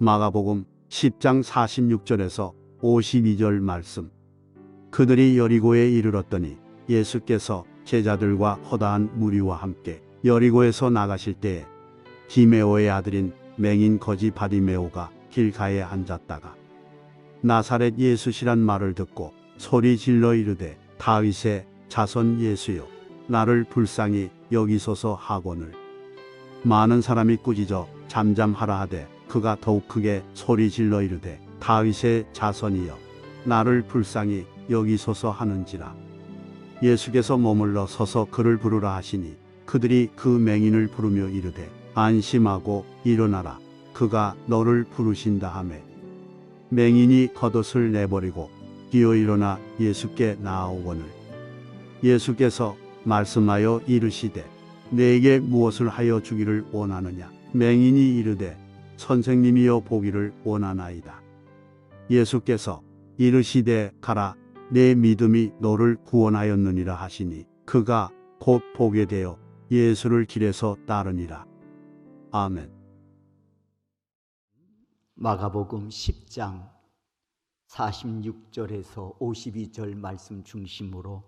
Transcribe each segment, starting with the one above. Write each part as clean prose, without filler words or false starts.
마가복음 10장 46절에서 52절 말씀. 그들이 여리고에 이르렀더니 예수께서 제자들과 허다한 무리와 함께 여리고에서 나가실 때에 디메오의 아들인 맹인 거지 바디메오가 길가에 앉았다가 나사렛 예수시란 말을 듣고 소리 질러 이르되 다윗의 자손 예수여 나를 불쌍히 여기소서 하거늘. 많은 사람이 꾸짖어 잠잠하라 하되 그가 더욱 크게 소리 질러 이르되 다윗의 자손이여 나를 불쌍히 여기소서 하는지라. 예수께서 머물러 서서 그를 부르라 하시니 그들이 그 맹인을 부르며 이르되 안심하고 일어나라 그가 너를 부르신다 하매 맹인이 겉옷을 내버리고 뛰어 일어나 예수께 나아오거늘. 예수께서 말씀하여 이르시되 내게 무엇을 하여 주기를 원하느냐. 맹인이 이르되 선생님이여 보기를 원하나이다. 예수께서 이르시되 가라 내 믿음이 너를 구원하였느니라 하시니 그가 곧 보게 되어 예수를 길에서 따르니라. 아멘. 마가복음 10장 46절에서 52절 말씀 중심으로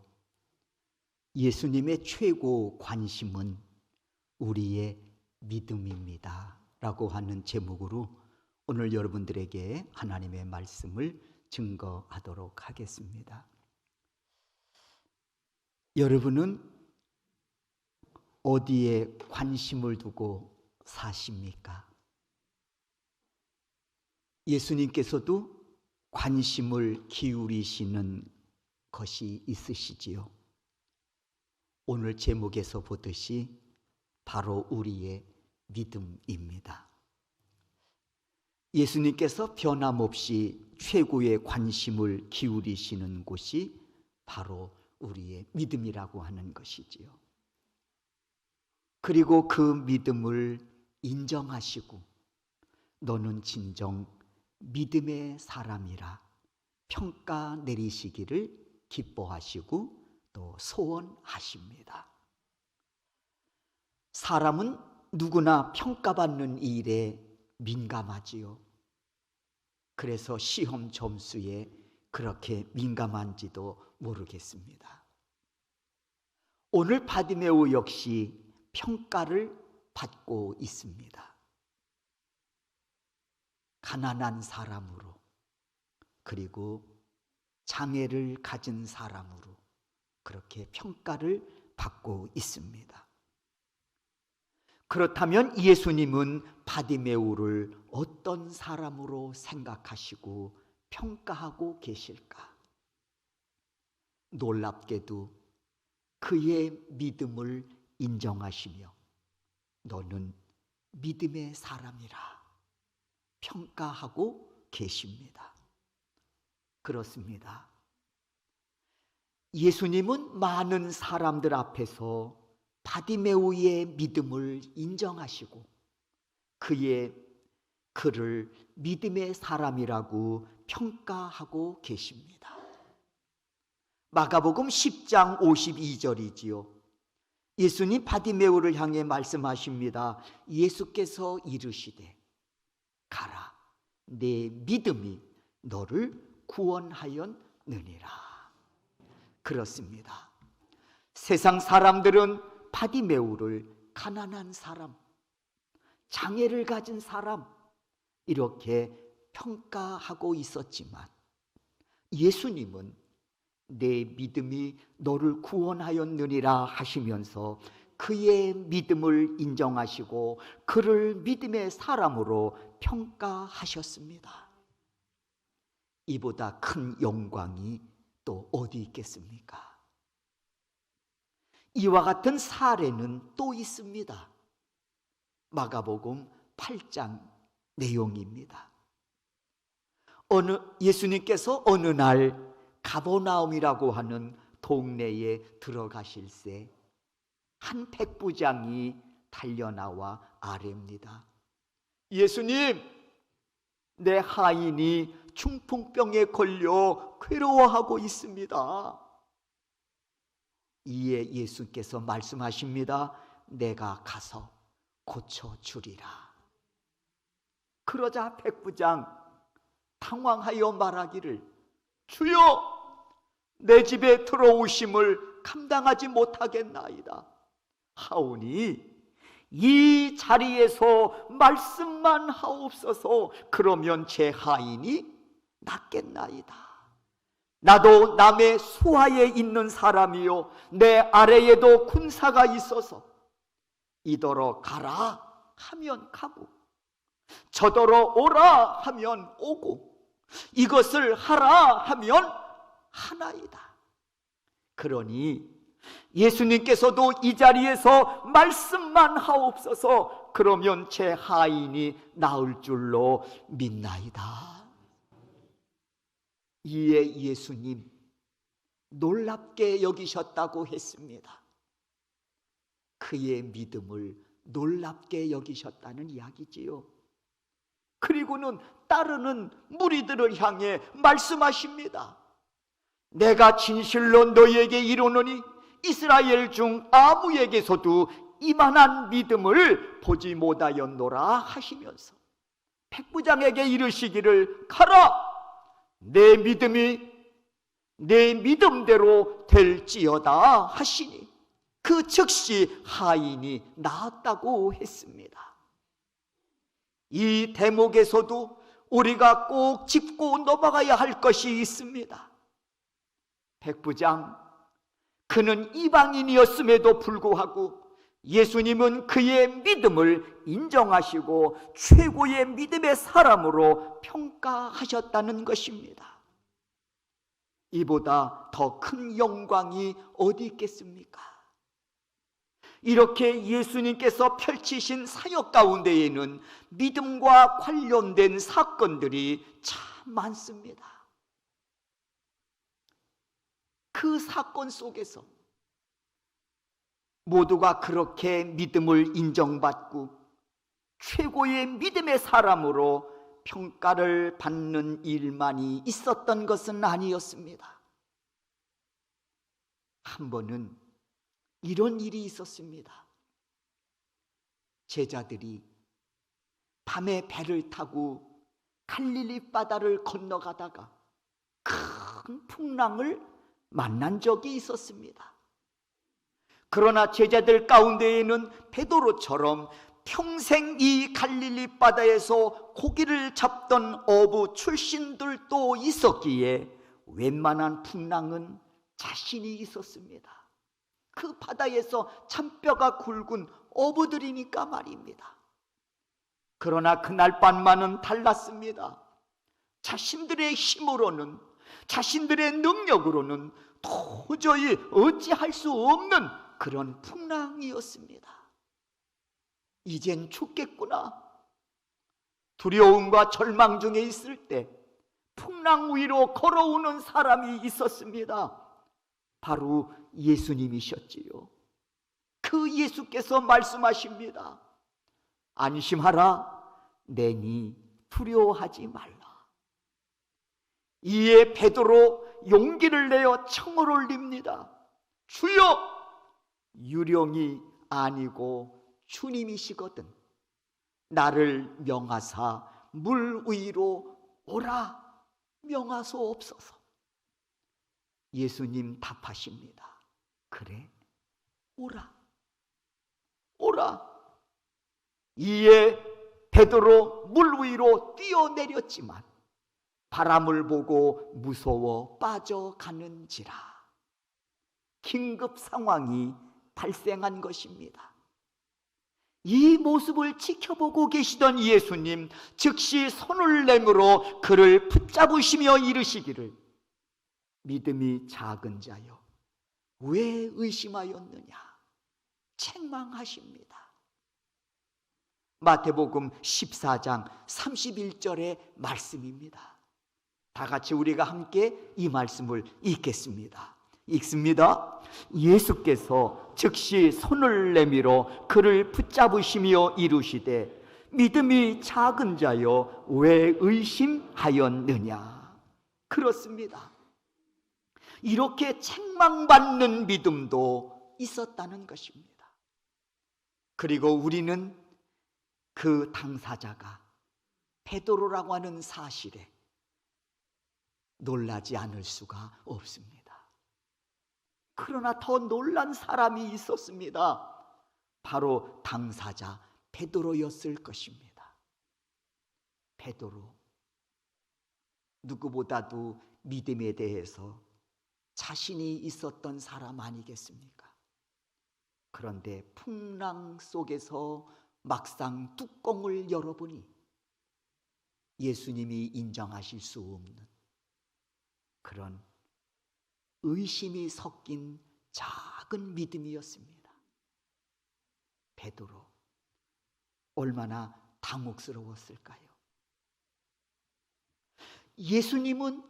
예수님의 최고 관심은 우리의 믿음입니다 라고 하는 제목으로 오늘 여러분들에게 하나님의 말씀을 증거하도록 하겠습니다. 여러분은 어디에 관심을 두고 사십니까? 예수님께서도 관심을 기울이시는 것이 있으시지요. 오늘 제목에서 보듯이 바로 우리의 믿음입니다. 예수님께서 변함없이 최고의 관심을 기울이시는 곳이 바로 우리의 믿음이라고 하는 것이지요. 그리고 그 믿음을 인정하시고 너는 진정 믿음의 사람이라 평가 내리시기를 기뻐하시고 또 소원하십니다. 사람은 누구나 평가받는 일에 민감하지요. 그래서 시험 점수에 그렇게 민감한지도 모르겠습니다. 오늘 바디메오 역시 평가를 받고 있습니다. 가난한 사람으로 그리고 장애를 가진 사람으로 그렇게 평가를 받고 있습니다. 그렇다면 예수님은 바디메오를 어떤 사람으로 생각하시고 평가하고 계실까? 놀랍게도 그의 믿음을 인정하시며 너는 믿음의 사람이라 평가하고 계십니다. 그렇습니다. 예수님은 많은 사람들 앞에서 바디메오의 믿음을 인정하시고 그를 믿음의 사람이라고 평가하고 계십니다. 마가복음 10장 52절이지요. 예수님 바디메오를 향해 말씀하십니다. 예수께서 이르시되 가라 내 믿음이 너를 구원하였느니라. 그렇습니다. 세상 사람들은 바디메오를 가난한 사람, 장애를 가진 사람 이렇게 평가하고 있었지만 예수님은 내 믿음이 너를 구원하였느니라 하시면서 그의 믿음을 인정하시고 그를 믿음의 사람으로 평가하셨습니다. 이보다 큰 영광이 또 어디 있겠습니까? 이와 같은 사례는 또 있습니다. 마가복음 8장 내용입니다. 예수님께서 어느 날 가버나움이라고 하는 동네에 들어가실새 한 백부장이 달려나와 아뢰입니다. 예수님, 내 하인이 중풍병에 걸려 괴로워하고 있습니다. 이에 예수께서 말씀하십니다. 내가 가서 고쳐주리라. 그러자 백부장 당황하여 말하기를, 주여, 내 집에 들어오심을 감당하지 못하겠나이다 하오니 이 자리에서 말씀만 하옵소서. 그러면 제 하인이 낫겠나이다. 나도 남의 수하에 있는 사람이요 내 아래에도 군사가 있어서 이더러 가라 하면 가고 저더러 오라 하면 오고 이것을 하라 하면 하나이다. 그러니 예수님께서도 이 자리에서 말씀만 하옵소서. 그러면 제 하인이 나을 줄로 믿나이다. 이에 예수님 놀랍게 여기셨다고 했습니다. 그의 믿음을 놀랍게 여기셨다는 이야기지요. 그리고는 따르는 무리들을 향해 말씀하십니다. 내가 진실로 너희에게 이르노니 이스라엘 중 아무에게서도 이만한 믿음을 보지 못하였노라 하시면서 백부장에게 이르시기를, 가라, 내 믿음이 내 믿음대로 될지어다 하시니 그 즉시 하인이 나았다고 했습니다. 이 대목에서도 우리가 꼭 짚고 넘어가야 할 것이 있습니다. 백부장, 그는 이방인이었음에도 불구하고 예수님은 그의 믿음을 인정하시고 최고의 믿음의 사람으로 평가하셨다는 것입니다. 이보다 더 큰 영광이 어디 있겠습니까? 이렇게 예수님께서 펼치신 사역 가운데에는 믿음과 관련된 사건들이 참 많습니다. 그 사건 속에서 모두가 그렇게 믿음을 인정받고 최고의 믿음의 사람으로 평가를 받는 일만이 있었던 것은 아니었습니다. 한 번은 이런 일이 있었습니다. 제자들이 밤에 배를 타고 갈릴리 바다를 건너가다가 큰 풍랑을 만난 적이 있었습니다. 그러나 제자들 가운데에는 베드로처럼 평생 이 갈릴리 바다에서 고기를 잡던 어부 출신들도 있었기에 웬만한 풍랑은 자신이 있었습니다. 그 바다에서 잔뼈가 굵은 어부들이니까 말입니다. 그러나 그날 밤만은 달랐습니다. 자신들의 힘으로는, 자신들의 능력으로는 도저히 어찌할 수 없는 그런 풍랑이었습니다. 이젠 죽겠구나. 두려움과 절망 중에 있을 때 풍랑 위로 걸어오는 사람이 있었습니다. 바로 예수님이셨지요. 그 예수께서 말씀하십니다. 안심하라, 내니 두려워하지 말라. 이에 베드로 용기를 내어 청을 올립니다. 주여, 유령이 아니고 주님이시거든 나를 명하사 물 위로 오라 명하소옵소서. 예수님 답하십니다. 그래, 오라, 오라. 이에 베드로 물 위로 뛰어내렸지만 바람을 보고 무서워 빠져가는지라 긴급 상황이 발생한 것입니다. 이 모습을 지켜보고 계시던 예수님 즉시 손을 내밀어 그를 붙잡으시며 이르시기를, 믿음이 작은 자여 왜 의심하였느냐 책망하십니다. 마태복음 14장 31절의 말씀입니다. 다 같이 우리가 함께 이 말씀을 읽겠습니다. 읽습니다. 예수께서 즉시 손을 내밀어 그를 붙잡으시며 이르시되, 믿음이 작은 자여 왜 의심하였느냐. 그렇습니다. 이렇게 책망받는 믿음도 있었다는 것입니다. 그리고 우리는 그 당사자가 베드로라고 하는 사실에 놀라지 않을 수가 없습니다. 그러나 더 놀란 사람이 있었습니다. 바로 당사자 베드로였을 것입니다. 베드로, 누구보다도 믿음에 대해서 자신이 있었던 사람 아니겠습니까? 그런데 풍랑 속에서 막상 뚜껑을 열어보니 예수님이 인정하실 수 없는 그런 의심이 섞인 작은 믿음이었습니다. 베드로, 얼마나 당혹스러웠을까요? 예수님은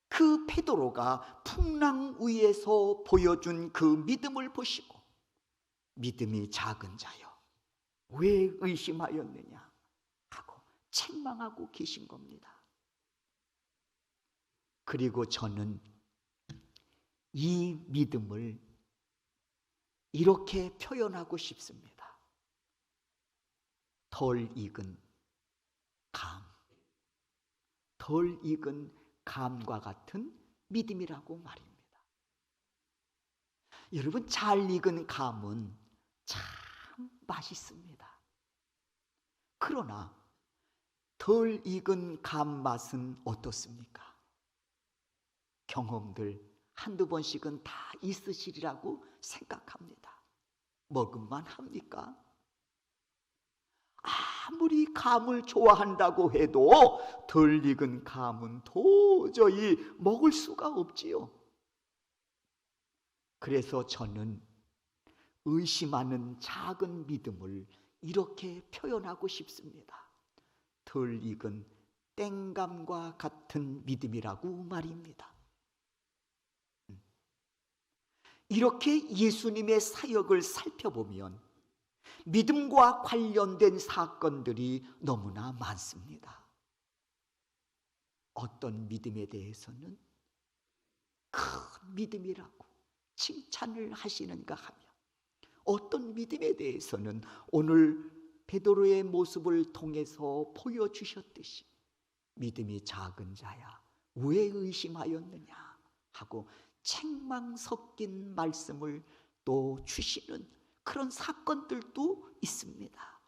그 베드로가 풍랑 위에서 보여준 그 믿음을 보시고 믿음이 작은 자여, 왜 의심하였느냐 하고 책망하고 계신 겁니다. 그리고 저는 이 믿음을 이렇게 표현하고 싶습니다. 덜 익은 감, 덜 익은 감과 같은 믿음이라고 말입니다. 여러분, 잘 익은 감은 참 맛있습니다. 그러나 덜 익은 감 맛은 어떻습니까? 경험들 한두 번씩은 다 있으시리라고 생각합니다. 먹을만 합니까? 아무리 감을 좋아한다고 해도 덜 익은 감은 도저히 먹을 수가 없지요. 그래서 저는 의심하는 작은 믿음을 이렇게 표현하고 싶습니다. 덜 익은 땡감과 같은 믿음이라고 말입니다. 이렇게 예수님의 사역을 살펴보면 믿음과 관련된 사건들이 너무나 많습니다. 어떤 믿음에 대해서는 큰 믿음이라고 칭찬을 하시는가 하면, 어떤 믿음에 대해서는 오늘 베드로의 모습을 통해서 보여주셨듯이 믿음이 작은 자야, 왜 의심하였느냐 하고 책망 섞인 말씀을 또 주시는 그런 사건들도 있습니다.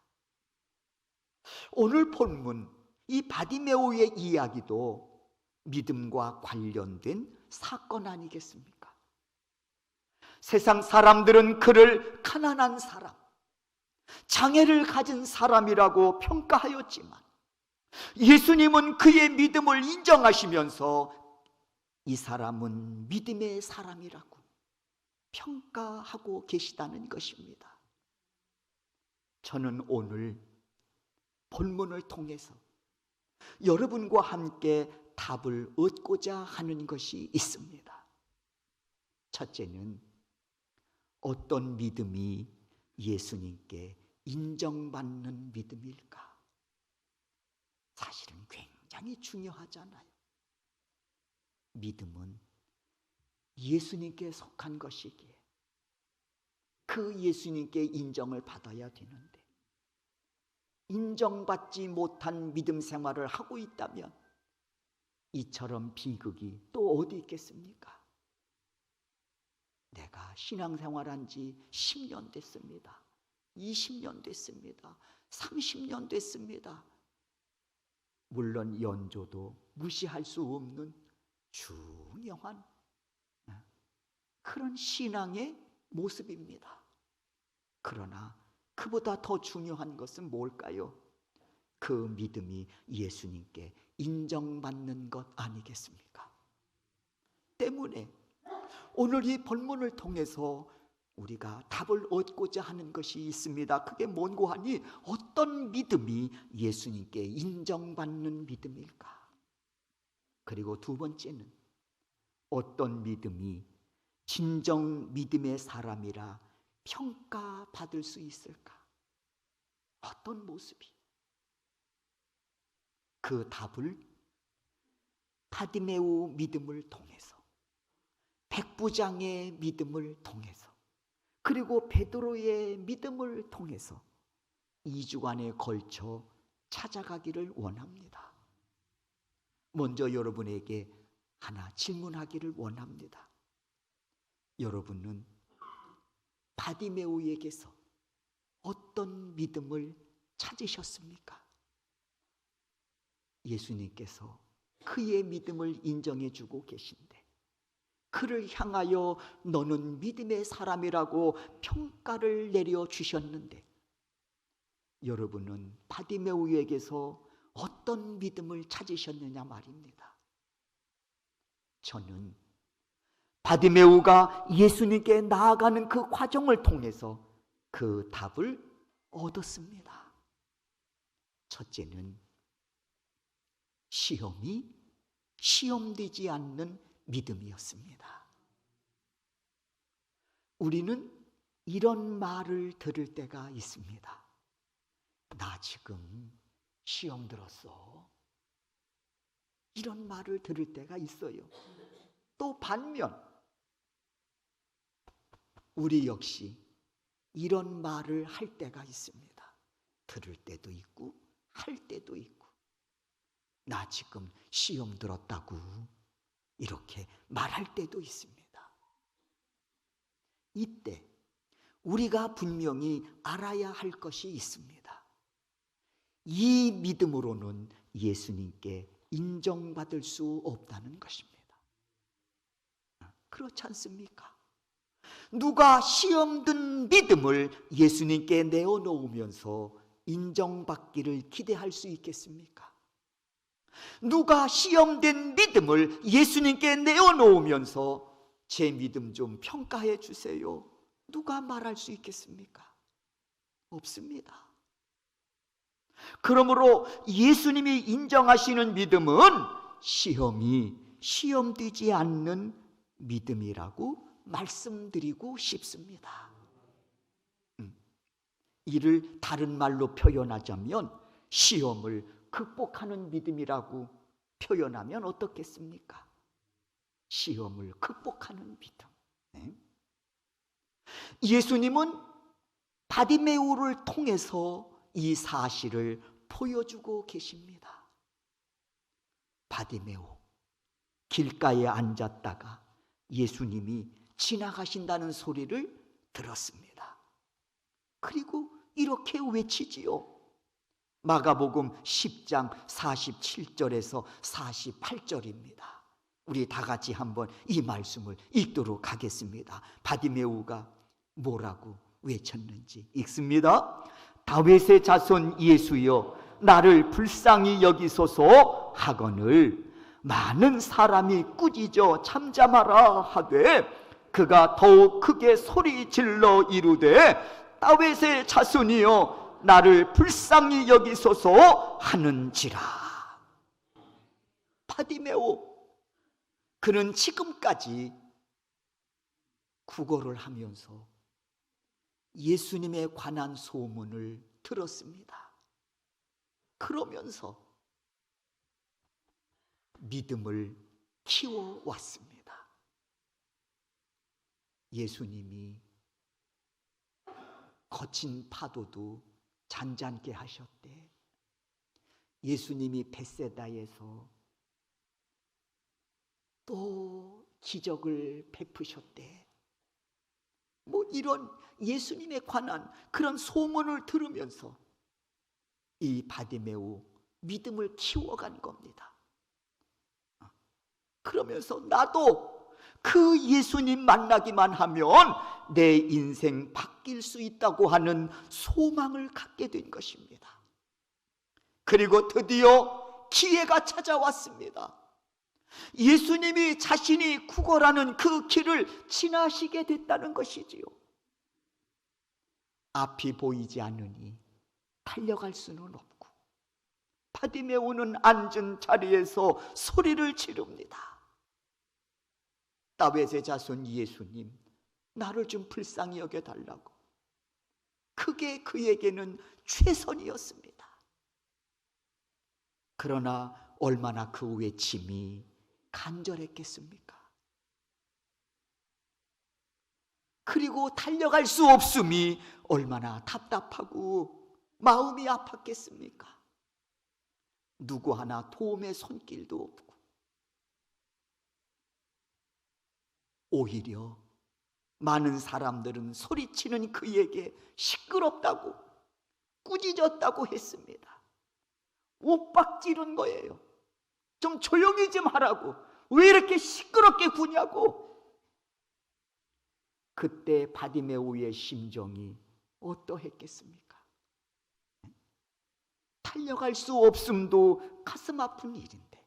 오늘 본문 이 바디메오의 이야기도 믿음과 관련된 사건 아니겠습니까? 세상 사람들은 그를 가난한 사람, 장애를 가진 사람이라고 평가하였지만 예수님은 그의 믿음을 인정하시면서 이 사람은 믿음의 사람이라고 평가하고 계시다는 것입니다. 저는 오늘 본문을 통해서 여러분과 함께 답을 얻고자 하는 것이 있습니다. 첫째는 어떤 믿음이 예수님께 인정받는 믿음일까? 사실은 굉장히 중요하잖아요. 믿음은 예수님께 속한 것이기에 그 예수님께 인정을 받아야 되는데, 인정받지 못한 믿음 생활을 하고 있다면 이처럼 비극이 또 어디 있겠습니까? 내가 신앙생활한 지 10년 됐습니다. 20년 됐습니다. 30년 됐습니다. 물론 연조도 무시할 수 없는 중요한 그런 신앙의 모습입니다. 그러나 그보다 더 중요한 것은 뭘까요? 그 믿음이 예수님께 인정받는 것 아니겠습니까? 때문에 오늘 이 본문을 통해서 우리가 답을 얻고자 하는 것이 있습니다. 그게 뭔고 하니, 어떤 믿음이 예수님께 인정받는 믿음일까? 그리고 두 번째는 어떤 믿음이 진정 믿음의 사람이라 평가받을 수 있을까? 어떤 모습이? 그 답을 바디메오 믿음을 통해서, 백부장의 믿음을 통해서, 그리고 베드로의 믿음을 통해서 2주간에 걸쳐 찾아가기를 원합니다. 먼저 여러분에게 하나 질문하기를 원합니다. 여러분은 바디메오에게서 어떤 믿음을 찾으셨습니까? 예수님께서 그의 믿음을 인정해 주고 계신데 그를 향하여 너는 믿음의 사람이라고 평가를 내려주셨는데 여러분은 바디메오에게서 어떤 믿음을 찾으셨느냐 말입니다. 저는 바디메오가 예수님께 나아가는 그 과정을 통해서 그 답을 얻었습니다. 첫째는 시험이 시험되지 않는 믿음이었습니다. 우리는 이런 말을 들을 때가 있습니다. 나 지금 시험 들었어. 이런 말을 들을 때가 있어요. 또 반면 우리 역시 이런 말을 할 때가 있습니다. 들을 때도 있고 할 때도 있고 나 지금 시험 들었다고 이렇게 말할 때도 있습니다. 이때 우리가 분명히 알아야 할 것이 있습니다. 이 믿음으로는 예수님께 인정받을 수 없다는 것입니다. 그렇지 않습니까? 누가 시험 든 믿음을 예수님께 내어놓으면서 인정받기를 기대할 수 있겠습니까? 누가 시험된 믿음을 예수님께 내어놓으면서 제 믿음 좀 평가해 주세요. 누가 말할 수 있겠습니까? 없습니다. 그러므로 예수님이 인정하시는 믿음은 시험이 시험되지 않는 믿음이라고 말씀드리고 싶습니다. 이를 다른 말로 표현하자면 시험을 극복하는 믿음이라고 표현하면 어떻겠습니까? 시험을 극복하는 믿음. 예수님은 바디메오를 통해서 이 사실을 보여주고 계십니다. 바디메오, 길가에 앉았다가 예수님이 지나가신다는 소리를 들었습니다. 그리고 이렇게 외치지요. 마가복음 10장 47절에서 48절입니다. 우리 다 같이 한번 이 말씀을 읽도록 하겠습니다. 바디메오가 뭐라고 외쳤는지 읽습니다. 다윗의 자손 예수여 나를 불쌍히 여기소서 하거늘 많은 사람이 꾸짖어 잠잠하라 하되 그가 더욱 크게 소리 질러 이르되 다윗의 자손이여 나를 불쌍히 여기소서 하는지라. 바디메오, 그는 지금까지 구걸을 하면서 예수님에 관한 소문을 들었습니다. 그러면서 믿음을 키워왔습니다. 예수님이 거친 파도도 잔잔케 하셨대. 예수님이 벳세다에서 또 기적을 베푸셨대. 뭐 이런 예수님에 관한 그런 소문을 들으면서 이 바디메오 믿음을 키워간 겁니다. 그러면서 나도 그 예수님 만나기만 하면 내 인생 바뀔 수 있다고 하는 소망을 갖게 된 것입니다. 그리고 드디어 기회가 찾아왔습니다. 예수님이 자신이 구걸하는 그 길을 지나시게 됐다는 것이지요. 앞이 보이지 않으니 달려갈 수는 없고 바디메오는 앉은 자리에서 소리를 지릅니다. 다윗의 자손 예수님, 나를 좀 불쌍히 여겨달라고. 그게 그에게는 최선이었습니다. 그러나 얼마나 그 외침이 간절했겠습니까? 그리고 달려갈 수 없음이 얼마나 답답하고 마음이 아팠겠습니까? 누구 하나 도움의 손길도 없고 오히려 많은 사람들은 소리치는 그에게 시끄럽다고, 꾸짖었다고 했습니다. 옥박지른 거예요. 좀 조용히 좀 하라고, 왜 이렇게 시끄럽게 구냐고. 그때 바디메오의 심정이 어떠했겠습니까? 달려갈 수 없음도 가슴 아픈 일인데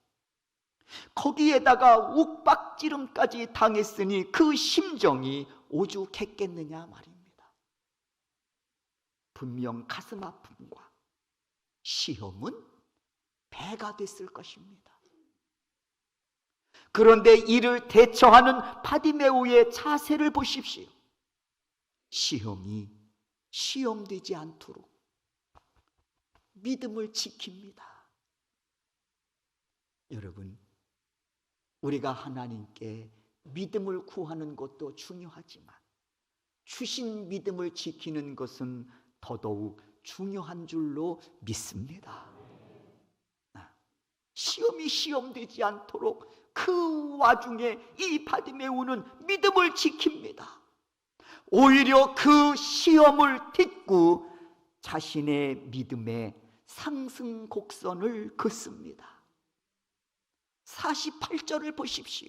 거기에다가 옥박지름까지 당했으니 그 심정이 오죽했겠느냐 말입니다. 분명 가슴 아픔과 시험은 배가 됐을 것입니다. 그런데 이를 대처하는 바디메오의 자세를 보십시오. 시험이 시험되지 않도록 믿음을 지킵니다. 여러분, 우리가 하나님께 믿음을 구하는 것도 중요하지만 주신 믿음을 지키는 것은 더더욱 중요한 줄로 믿습니다. 시험이 시험되지 않도록 그 와중에 이 바디메오는 믿음을 지킵니다. 오히려 그 시험을 딛고 자신의 믿음의 상승 곡선을 긋습니다. 48절을 보십시오.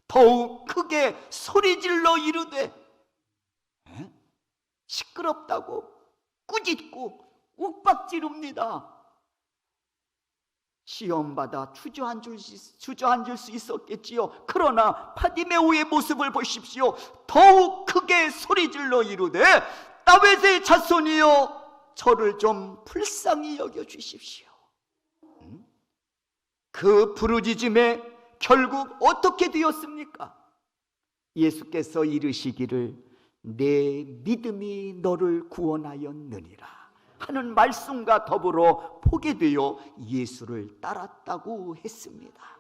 더욱 크게 소리질러 이르되, 시끄럽다고 꾸짖고 욱박지릅니다. 시험받아 주저앉을 수 있었겠지요. 그러나 바디메오의 모습을 보십시오. 더욱 크게 소리질러 이르되, 다윗의 자손이여 저를 좀 불쌍히 여겨주십시오. 그 부르짖음에 결국 어떻게 되었습니까? 예수께서 이르시기를 내 믿음이 너를 구원하였느니라 하는 말씀과 더불어 보게 되어 예수를 따랐다고 했습니다.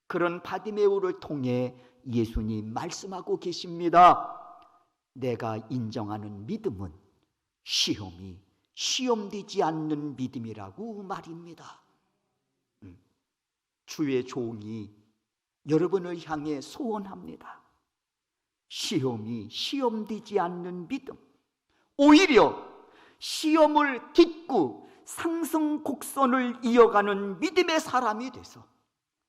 그런 바디메오를 통해 예수님 말씀하고 계십니다. 내가 인정하는 믿음은 시험이 시험되지 않는 믿음이라고 말입니다. 주의 종이 여러분을 향해 소원합니다. 시험이 시험되지 않는 믿음, 오히려 시험을 딛고 상승 곡선을 이어가는 믿음의 사람이 돼서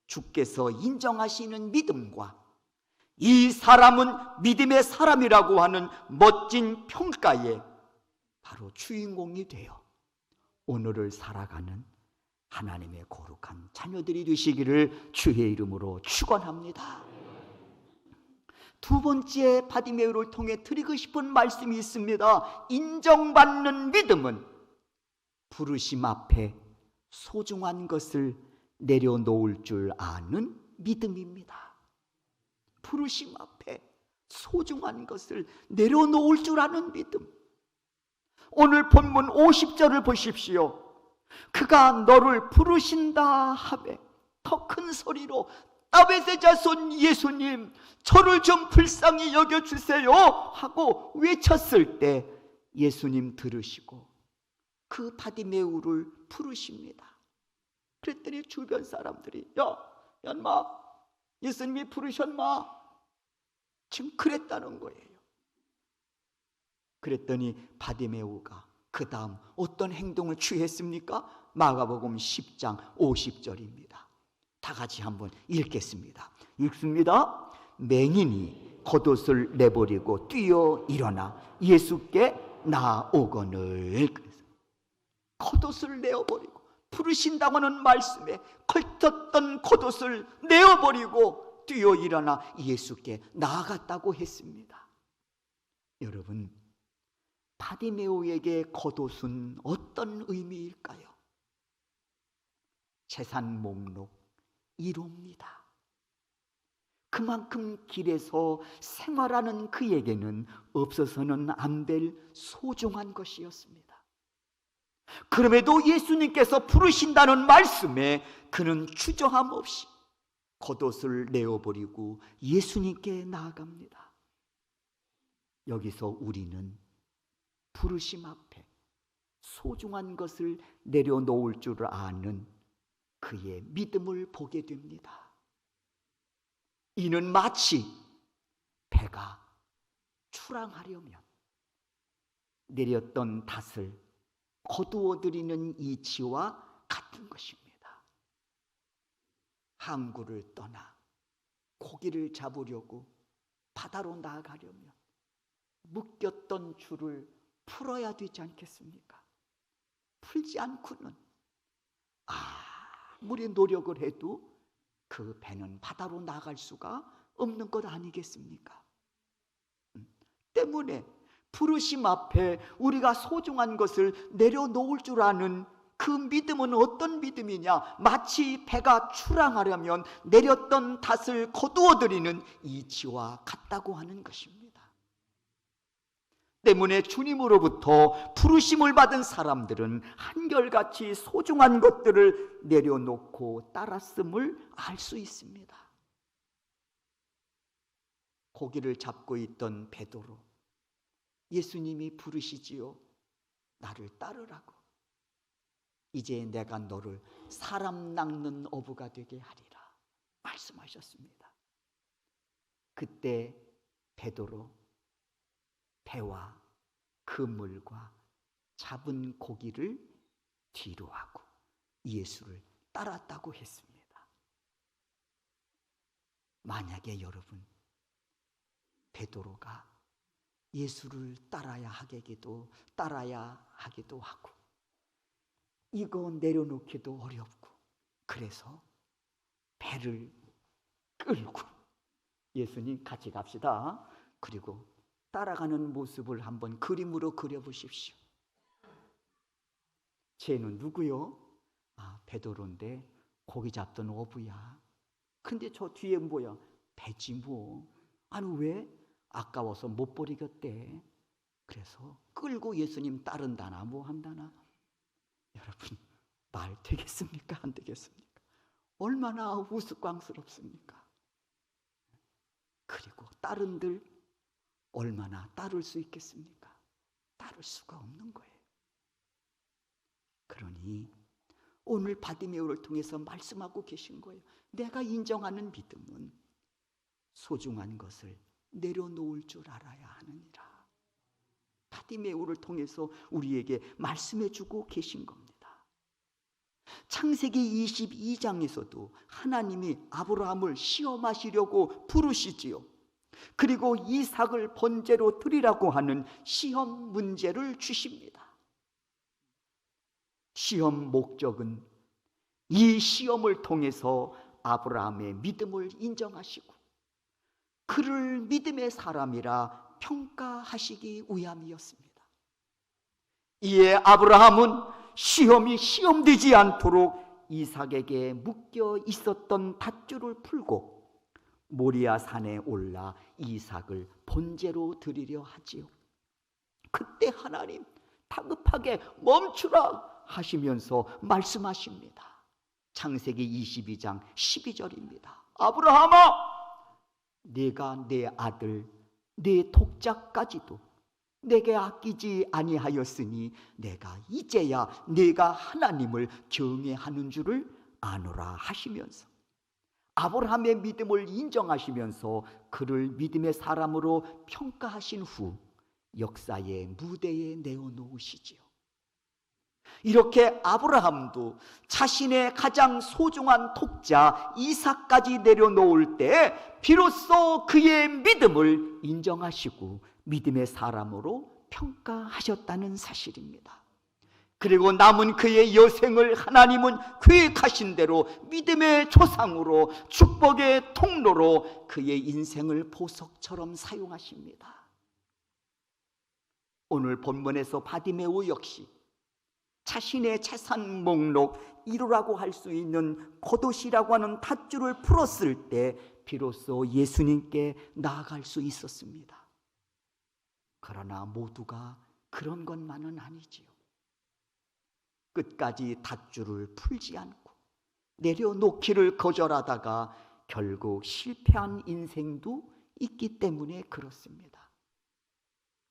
주께서 인정하시는 믿음과 이 사람은 믿음의 사람이라고 하는 멋진 평가에 바로 주인공이 되어 오늘을 살아가는 하나님의 거룩한 자녀들이 되시기를 주의 이름으로 축원합니다. 두 번째 바디메오를 통해 드리고 싶은 말씀이 있습니다. 인정받는 믿음은 부르심 앞에 소중한 것을 내려놓을 줄 아는 믿음입니다. 부르심 앞에 소중한 것을 내려놓을 줄 아는 믿음. 오늘 본문 50절을 보십시오. 그가 너를 부르신다 하매 더 큰 소리로 다윗의 자손 예수님 저를 좀 불쌍히 여겨주세요 하고 외쳤을 때 예수님 들으시고 그 바디메오를 부르십니다. 그랬더니 주변 사람들이 야 인마 예수님이 부르셨마 지금 그랬다는 거예요. 그랬더니 바디메오가 그 다음 어떤 행동을 취했습니까? 마가복음 10장 50절입니다. 다 같이 한번 읽겠습니다. 읽습니다. 맹인이 겉옷을 내버리고 뛰어 일어나 예수께 나오거늘. 겉옷을 내어버리고 부르신다고 하는 말씀에 걸쳤던 겉옷을 내어버리고 뛰어 일어나 예수께 나아갔다고 했습니다. 여러분, 바디메오에게 겉옷은 어떤 의미일까요? 재산 목록 1호입니다. 그만큼 길에서 생활하는 그에게는 없어서는 안 될 소중한 것이었습니다. 그럼에도 예수님께서 부르신다는 말씀에 그는 주저함 없이 겉옷을 내어버리고 예수님께 나아갑니다. 여기서 우리는 부르심 앞에 소중한 것을 내려놓을 줄 아는 그의 믿음을 보게 됩니다. 이는 마치 배가 출항하려면 내렸던 닷을 거두어들이는 이치와 같은 것입니다. 항구를 떠나 고기를 잡으려고 바다로 나아가려면 묶였던 줄을 풀어야 되지 않겠습니까? 풀지 않고는 아무리 노력을 해도 그 배는 바다로 나갈 수가 없는 것 아니겠습니까? 때문에 부르심 앞에 우리가 소중한 것을 내려놓을 줄 아는 그 믿음은 어떤 믿음이냐? 마치 배가 출항하려면 내렸던 닷을 거두어들이는 이치와 같다고 하는 것입니다. 때문에 주님으로부터 부르심을 받은 사람들은 한결같이 소중한 것들을 내려놓고 따랐음을 알 수 있습니다. 고기를 잡고 있던 베드로, 예수님이 부르시지요. 나를 따르라고. 이제 내가 너를 사람 낚는 어부가 되게 하리라 말씀하셨습니다. 그때 베드로 배와 그물과 잡은 고기를 뒤로 하고 예수를 따랐다고 했습니다. 만약에 여러분 베드로가 예수를 따라야 하기도 하고 이거 내려놓기도 어렵고 그래서 배를 끌고 예수님 같이 갑시다. 그리고 따라가는 모습을 한번 그림으로 그려보십시오. 쟤는 누구요? 베드로인데 고기 잡던 어부야. 근데 저 뒤에 뭐야? 배지 뭐. 아니 왜? 아까워서 못 버리겠대. 그래서 끌고 예수님 따른다나 뭐 한다나. 여러분 말 되겠습니까? 안 되겠습니까? 얼마나 우스꽝스럽습니까? 그리고 따른들 얼마나 따를 수 있겠습니까? 따를 수가 없는 거예요. 그러니 오늘 바디메오를 통해서 말씀하고 계신 거예요. 내가 인정하는 믿음은 소중한 것을 내려놓을 줄 알아야 하느니라. 바디메오를 통해서 우리에게 말씀해주고 계신 겁니다. 창세기 22장에서도 하나님이 아브라함을 시험하시려고 부르시지요. 그리고 이삭을 번제로 드리라고 하는 시험 문제를 주십니다. 시험 목적은 이 시험을 통해서 아브라함의 믿음을 인정하시고 그를 믿음의 사람이라 평가하시기 위함이었습니다. 이에 아브라함은 시험이 시험되지 않도록 이삭에게 묶여 있었던 밧줄을 풀고 모리아 산에 올라 이삭을 번제로 드리려 하지요. 그때 하나님 다급하게 멈추라 하시면서 말씀하십니다. 창세기 22장 12절입니다. 아브라함아, 네가 내 아들 내 독자까지도 내게 아끼지 아니하였으니 내가 이제야 네가 하나님을 경외하는 줄을 아노라 하시면서 아브라함의 믿음을 인정하시면서 그를 믿음의 사람으로 평가하신 후 역사의 무대에 내어놓으시지요. 이렇게 아브라함도 자신의 가장 소중한 독자 이삭까지 내려놓을 때 비로소 그의 믿음을 인정하시고 믿음의 사람으로 평가하셨다는 사실입니다. 그리고 남은 그의 여생을 하나님은 계획하신 대로 믿음의 조상으로 축복의 통로로 그의 인생을 보석처럼 사용하십니다. 오늘 본문에서 바디메오 역시 자신의 재산 목록 1호라고 할 수 있는 겉옷이라고 하는 밧줄을 풀었을 때 비로소 예수님께 나아갈 수 있었습니다. 그러나 모두가 그런 것만은 아니지요. 끝까지 밧줄을 풀지 않고 내려놓기를 거절하다가 결국 실패한 인생도 있기 때문에 그렇습니다.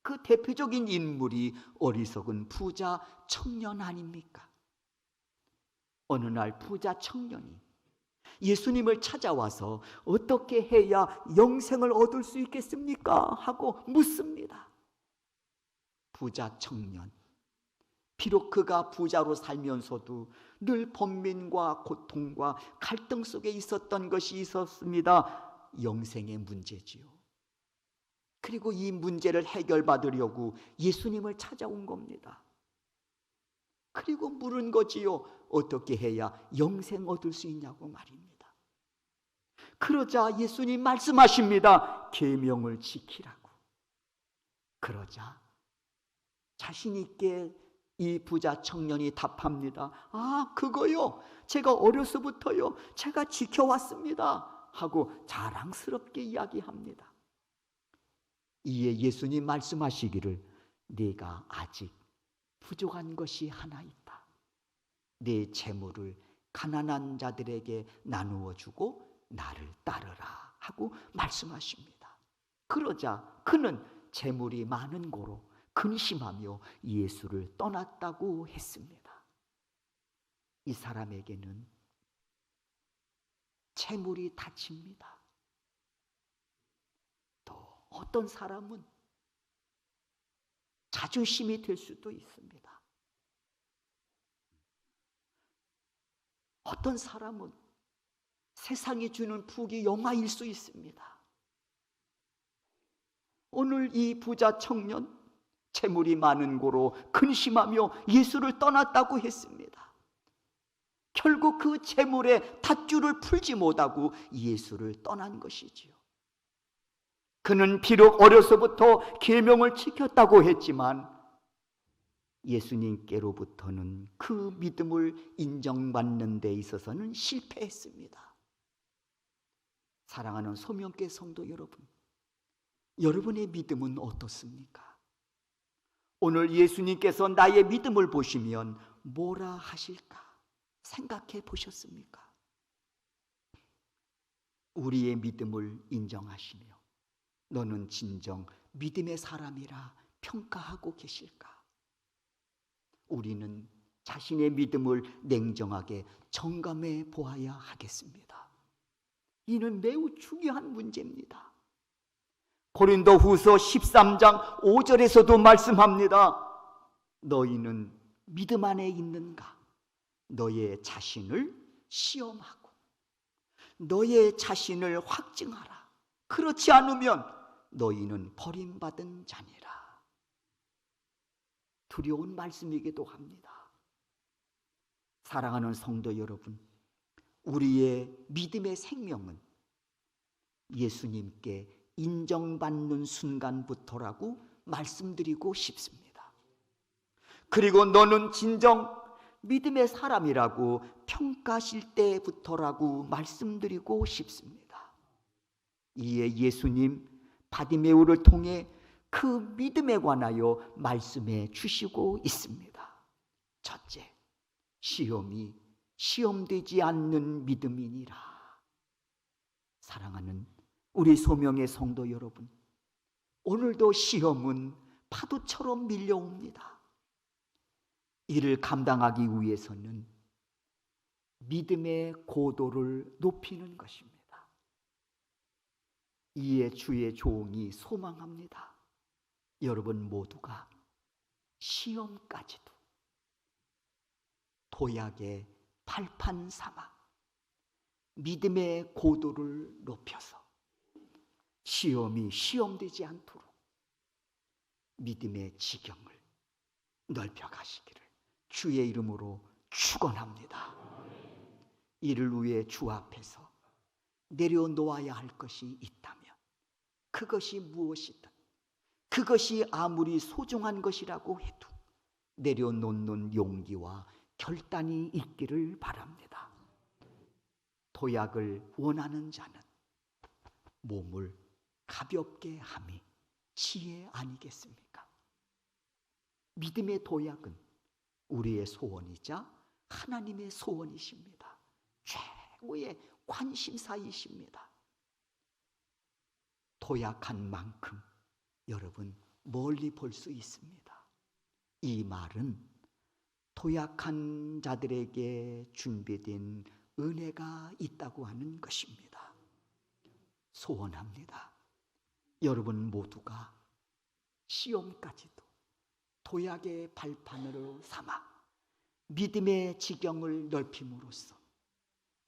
그 대표적인 인물이 어리석은 부자 청년 아닙니까? 어느 날 부자 청년이 예수님을 찾아와서 어떻게 해야 영생을 얻을 수 있겠습니까? 하고 묻습니다. 부자 청년, 비록 그가 부자로 살면서도 늘 번민과 고통과 갈등 속에 있었던 것이 있었습니다. 영생의 문제지요. 그리고 이 문제를 해결받으려고 예수님을 찾아온 겁니다. 그리고 물은 거지요. 어떻게 해야 영생 얻을 수 있냐고 말입니다. 그러자 예수님 말씀하십니다. 계명을 지키라고. 그러자 자신 있게 이 부자 청년이 답합니다. 아, 그거요. 제가 어려서부터요. 제가 지켜왔습니다. 하고 자랑스럽게 이야기합니다. 이에 예수님 말씀하시기를 네가 아직 부족한 것이 하나 있다. 네 재물을 가난한 자들에게 나누어 주고 나를 따르라 하고 말씀하십니다. 그러자 그는 재물이 많은 고로 근심하며 예수를 떠났다고 했습니다. 이 사람에게는 재물이 닫힙니다. 또 어떤 사람은 자존심이 될 수도 있습니다. 어떤 사람은 세상이 주는 부귀 영화일 수 있습니다. 오늘 이 부자 청년 재물이 많은 고로 근심하며 예수를 떠났다고 했습니다. 결국 그 재물의 닷줄을 풀지 못하고 예수를 떠난 것이지요. 그는 비록 어려서부터 계명을 지켰다고 했지만 예수님께로부터는 그 믿음을 인정받는 데 있어서는 실패했습니다. 사랑하는 소명교회 성도 여러분, 여러분의 믿음은 어떻습니까? 오늘 예수님께서 나의 믿음을 보시면 뭐라 하실까 생각해 보셨습니까? 우리의 믿음을 인정하시며 너는 진정 믿음의 사람이라 평가하고 계실까? 우리는 자신의 믿음을 냉정하게 점검해 보아야 하겠습니다. 이는 매우 중요한 문제입니다. 고린도후서 13장 5절에서도 말씀합니다. 너희는 믿음 안에 있는가? 너의 자신을 시험하고 너의 자신을 확증하라. 그렇지 않으면 너희는 버림받은 자니라. 두려운 말씀이기도 합니다. 사랑하는 성도 여러분, 우리의 믿음의 생명은 예수님께 인정받는 순간부터라고 말씀드리고 싶습니다. 그리고 너는 진정 믿음의 사람이라고 평가하실 때부터라고 말씀드리고 싶습니다. 이에 예수님 바디메오를 통해 그 믿음에 관하여 말씀해 주시고 있습니다. 첫째, 시험이 시험되지 않는 믿음이니라. 사랑하는 우리 소명의 성도 여러분, 오늘도 시험은 파도처럼 밀려옵니다. 이를 감당하기 위해서는 믿음의 고도를 높이는 것입니다. 이에 주의 종이 소망합니다. 여러분 모두가 시험까지도 도약의 발판 삼아 믿음의 고도를 높여서 시험이 시험되지 않도록 믿음의 지경을 넓혀 가시기를 주의 이름으로 축원합니다. 이를 위해 주 앞에서 내려놓아야 할 것이 있다면 그것이 무엇이든 그것이 아무리 소중한 것이라고 해도 내려놓는 용기와 결단이 있기를 바랍니다. 도약을 원하는 자는 몸을 가볍게 함이 지혜 아니겠습니까? 믿음의 도약은 우리의 소원이자 하나님의 소원이십니다. 최고의 관심사이십니다. 도약한 만큼 여러분 멀리 볼 수 있습니다. 이 말은 도약한 자들에게 준비된 은혜가 있다고 하는 것입니다. 소원합니다. 여러분 모두가 시험까지도 도약의 발판으로 삼아 믿음의 지경을 넓힘으로써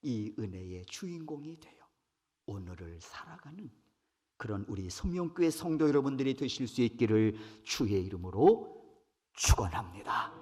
이 은혜의 주인공이 되어 오늘을 살아가는 그런 우리 성령교회 성도 여러분들이 되실 수 있기를 주의 이름으로 축원합니다.